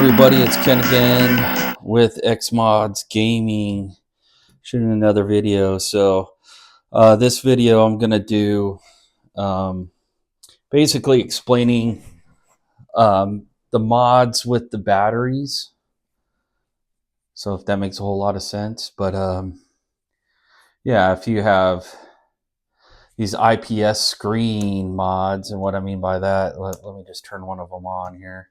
Everybody, it's Ken again with Xmods Gaming, shooting another video. So this video I'm going to do basically explaining the mods with the batteries. So if that makes a whole lot of sense. But yeah, if you have these IPS screen mods, and what I mean by that, let me just turn one of them on here.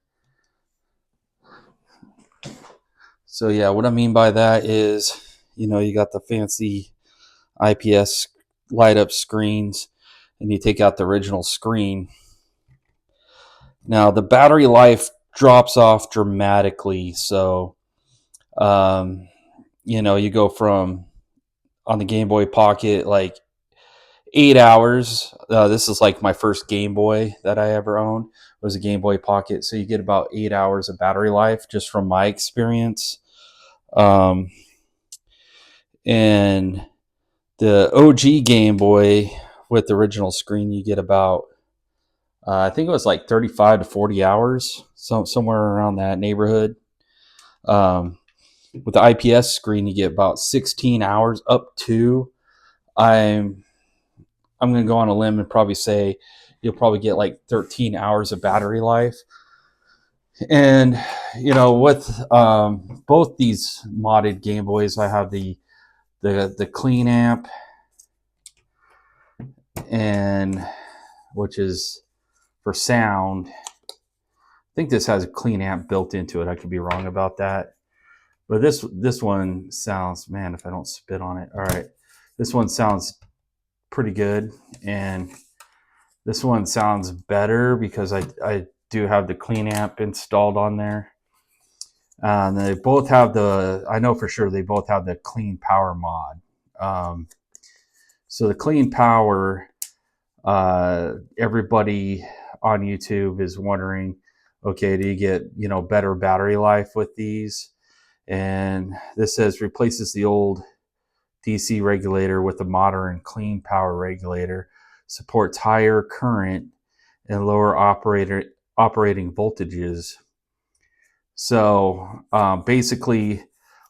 So yeah, what I mean by that is, you got the fancy IPS light up screens and you take out the original screen. Now the battery life drops off dramatically. So, you go from on the Game Boy Pocket, like 8 hours. This is like my first Game Boy that I ever owned was a Game Boy Pocket. So you get about 8 hours of battery life just from my experience. And the OG Game Boy with the original screen, you get about, I think it was like 35 to 40 hours, somewhere around that neighborhood. With the IPS screen, you get about 16 hours up to, I'm going to go on a limb and probably say you'll probably get like 13 hours of battery life. And, with both these modded Game Boys, I have the clean amp, and which is for sound. I think this has a clean amp built into it. I could be wrong about that. But this one sounds, man, if I don't spit on it. All right. This one sounds pretty good. And this one sounds better because I do have the clean amp installed on there. They both have I know for sure they both have the clean power mod. So the clean power, everybody on YouTube is wondering, okay, do you get, better battery life with these? And this says replaces the old DC regulator with a modern clean power regulator, supports higher current and lower operating voltages. So basically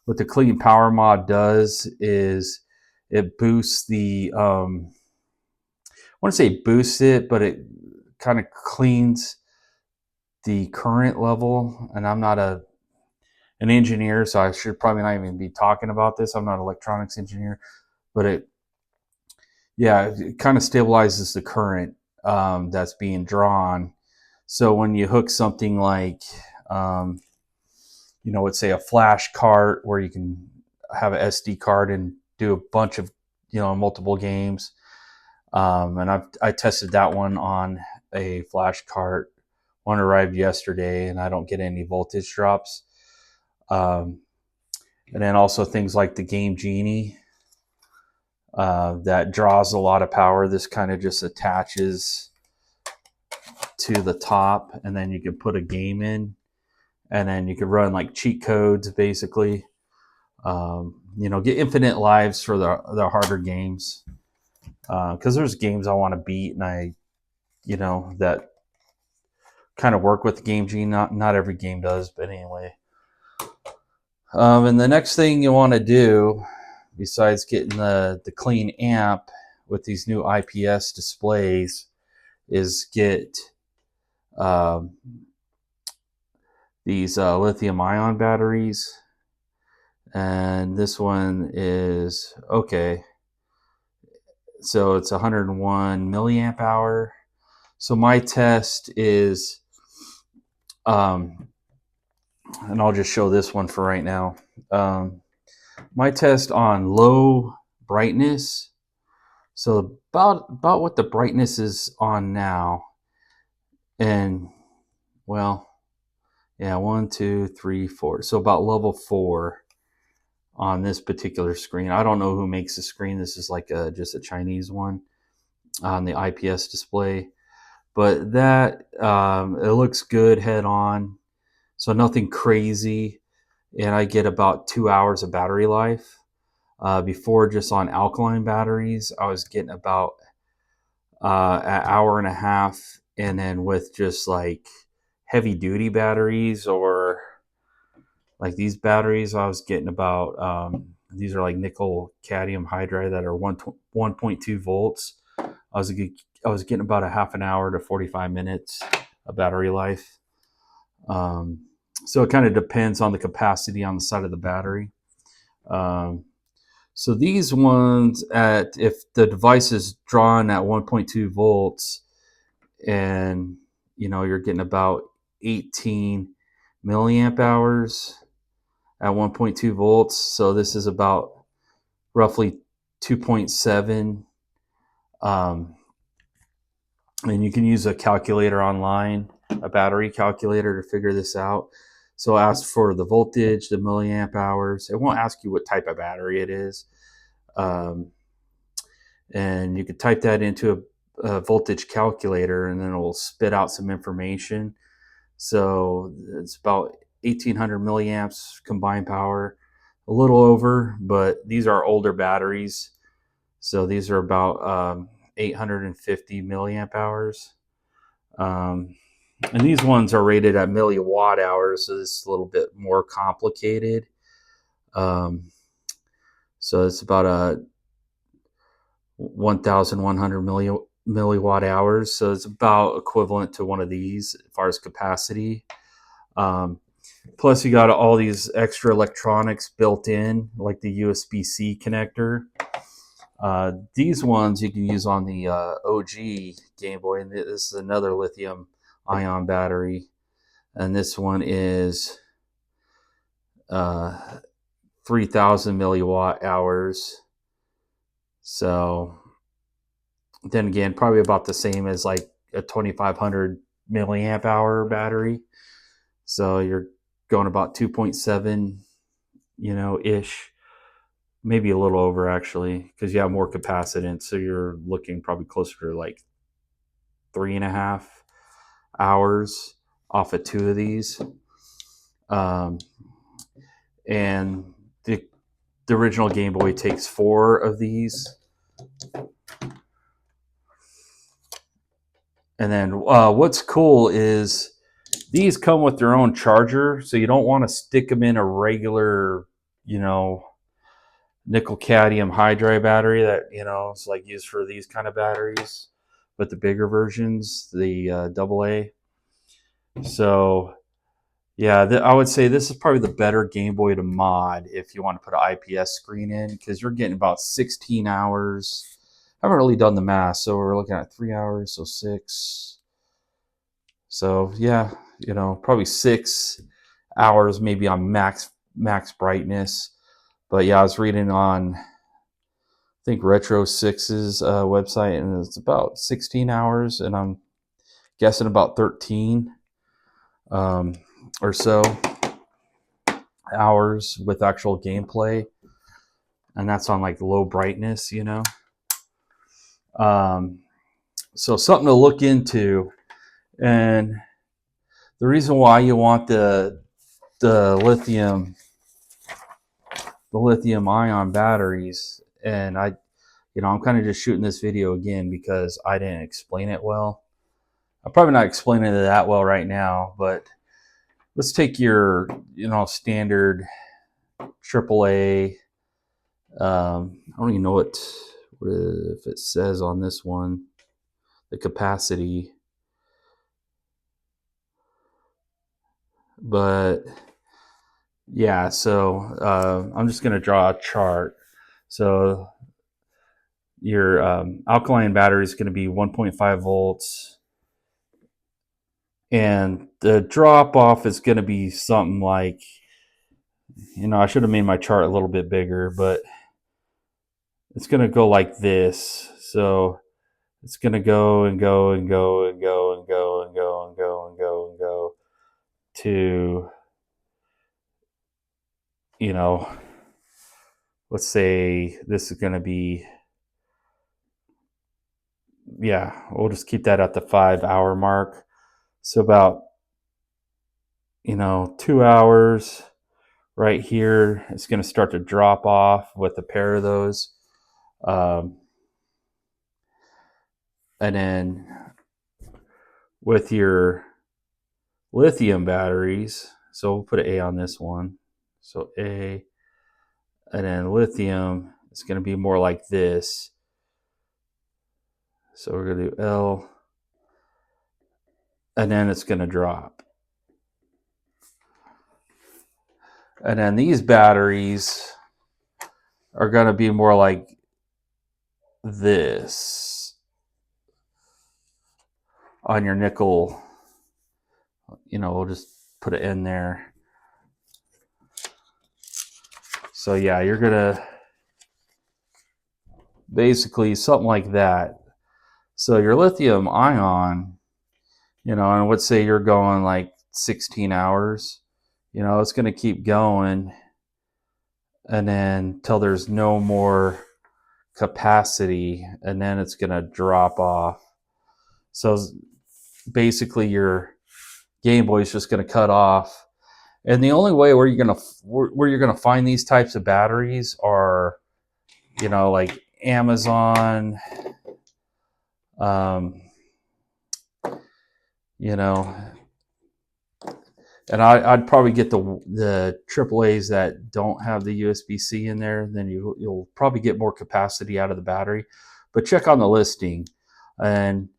what the clean power mod does is it boosts the, I want to say boosts it, but it kind of cleans the current level. And I'm not an engineer, so I should probably not even be talking about this. I'm not an electronics engineer, but it kind of stabilizes the current that's being drawn. So when you hook something like, let's say a flash cart where you can have an SD card and do a bunch of, multiple games. And I tested that one on a flash cart. One arrived yesterday, and I don't get any voltage drops. And then also things like the Game Genie that draws a lot of power. This kind of just attaches to the top, and then you can put a game in, and then you can run like cheat codes, basically. Get infinite lives for the harder games. Because there's games I want to beat, and that kind of work with the Game Genie. Not every game does, but anyway. And the next thing you want to do, besides getting the clean amp with these new IPS displays, is get these lithium-ion batteries. And this one is, okay, so it's 101 milliamp hour. So my test is, and I'll just show this one for right now. My test on low brightness, so about what the brightness is on now, and well, yeah, 1, 2, 3, 4. So about level 4 on this particular screen. I don't know who makes the screen. This is like just a Chinese one on the IPS display, but that it looks good head on. So nothing crazy, and I get about 2 hours of battery life. Before, just on alkaline batteries, I was getting about an hour and a half, and then with just like heavy duty batteries or Like these batteries, I was getting about these are like nickel cadmium hydride that are 1.2 volts. I was getting about a half an hour to 45 minutes of battery life. So it kind of depends on the capacity on the side of the battery. So these ones, at if the device is drawn at 1.2 volts, and you're getting about 18 milliamp hours at 1.2 volts. So this is about roughly 2.7. And you can use a calculator online, a battery calculator, to figure this out. So ask for the voltage, the milliamp hours. It won't ask you what type of battery it is. And you could type that into a voltage calculator, and then it will spit out some information. So it's about 1800 milliamps combined power, a little over, but these are older batteries. So these are about 850 milliamp hours. And these ones are rated at milliwatt hours, so it's a little bit more complicated. So it's about a 1,100 milliwatt hours. So it's about equivalent to one of these as far as capacity. Plus, you got all these extra electronics built in, like the USB-C connector. These ones you can use on the OG Game Boy, and this is another lithium-ion battery, and this one is 3,000 milliwatt hours. So then again, probably about the same as like a 2,500 milliamp hour battery. So you're going about 2.7, ish, maybe a little over actually, because you have more capacitance. So you're looking probably closer to like 3.5 hours off of two of these. And the original Game Boy takes 4 of these. And then what's cool is these come with their own charger, so you don't want to stick them in a regular, nickel cadmium hydride battery that is like used for these kind of batteries, but the bigger versions, the AA. So yeah, I would say this is probably the better Game Boy to mod if you want to put an IPS screen in, because you're getting about 16 hours. I haven't really done the math, so we're looking at 3 hours, so 6. So yeah, probably 6 hours maybe on max brightness. But yeah, I was reading on, I think, Retro 6's website, and it's about 16 hours, and I'm guessing about 13 or so hours with actual gameplay, and that's on like low brightness. So something to look into. And the reason why you want the lithium ion batteries, and I'm kind of just shooting this video again because I didn't explain it well. I'm probably not explaining it that well right now, but let's take your standard AAA. I don't even know what if it says on this one, the capacity, but yeah. So I'm just going to draw a chart. So your alkaline battery is going to be 1.5 volts, and the drop off is going to be something like, I should have made my chart a little bit bigger, but it's going to go like this. So it's going to go and go and go and go and go and go and go and go and go to, let's say this is going to be, yeah, we'll just keep that at the 5-hour mark. So about, 2 hours right here, it's going to start to drop off with a pair of those. And then with your lithium batteries, so we'll put an A on this one. So A, and then lithium is going to be more like this. So we're going to do L, and then it's going to drop. And then these batteries are going to be more like this on your nickel. You know, we'll just put it in there. So yeah, you're going to basically something like that. So your lithium ion, you know, and let's say you're going like 16 hours, you know, it's going to keep going, and then till there's no more capacity, and then it's going to drop off. So basically your Game Boy is just going to cut off. And the only way where you're going to find these types of batteries are, you know, like Amazon, you know, and I'd probably get the AAAs that don't have the USB-C in there. Then you'll probably get more capacity out of the battery. But check on the listing. And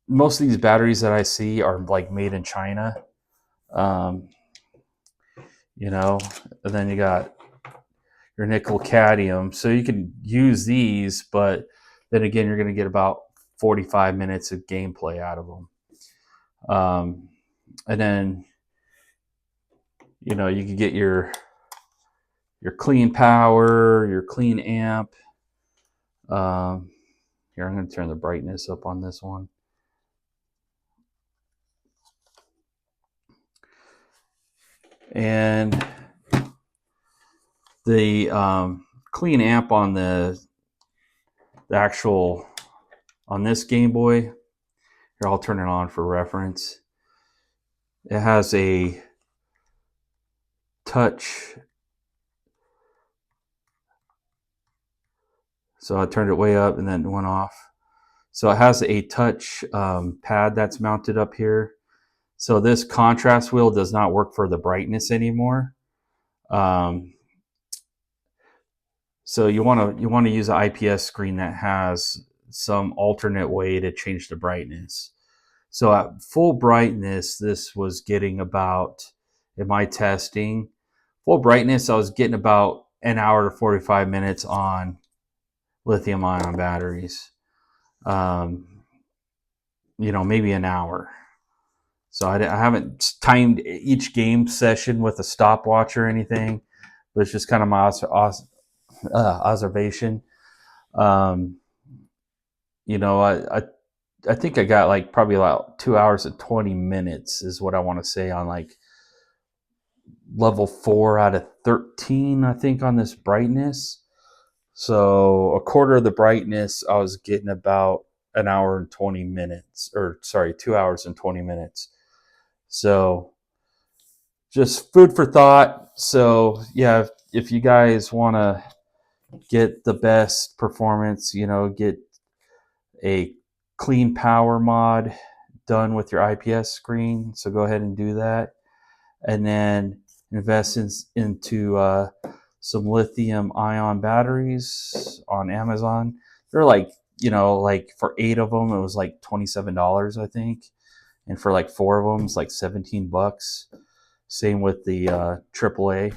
most of these batteries that I see are like made in China. You know, and then you got your nickel cadmium. So you can use these, but then again, you're going to get about 45 minutes of gameplay out of them. And then, you know, you can get your clean power, your clean amp. Here, I'm going to turn the brightness up on this one. And the clean amp on the actual, on this Game Boy, here, I'll turn it on for reference. It has a touch. So I turned it way up and then it went off. So it has a touch pad that's mounted up here. So this contrast wheel does not work for the brightness anymore. So you want to use an IPS screen that has some alternate way to change the brightness. So at full brightness, this was getting about, in my testing, full brightness, I was getting about an hour to 45 minutes on lithium ion batteries. You know, maybe an hour. So I haven't timed each game session with a stopwatch or anything, but it's just kind of my observation. You know, I think I got like probably about 2 hours and 20 minutes is what I want to say on like level 4 out of 13, I think, on this brightness. So a quarter of the brightness, I was getting about an hour and 20 minutes, or sorry, 2 hours and 20 minutes. So just food for thought. So yeah, if you guys want to get the best performance, you know, get a clean power mod done with your IPS screen. So go ahead and do that. And then invest into some lithium ion batteries on Amazon. They're like, you know, like for 8 of them, it was like $27, I think. And for like 4 of them, it's like $17. Same with the AAA.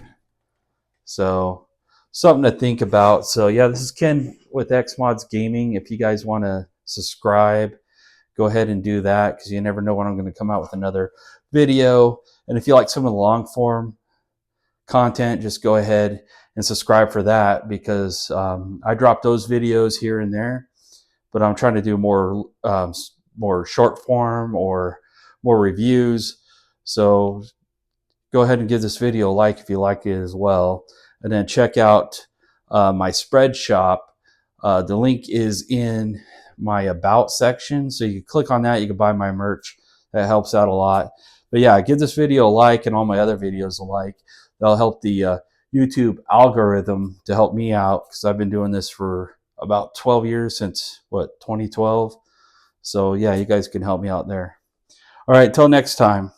So something to think about. So yeah, this is Ken with XMods Gaming. If you guys want to subscribe, go ahead and do that, because you never know when I'm going to come out with another video. And if you like some of the long form content, just go ahead and subscribe for that, because I drop those videos here and there, but I'm trying to do more short form or more reviews. So go ahead and give this video a like if you like it as well. And then check out my spread shop. The link is in my about section. So you click on that, you can buy my merch. That helps out a lot. But yeah, give this video a like and all my other videos a like. That'll help the YouTube algorithm to help me out, because I've been doing this for about 12 years, since what, 2012. So yeah, you guys can help me out there. All right, till next time.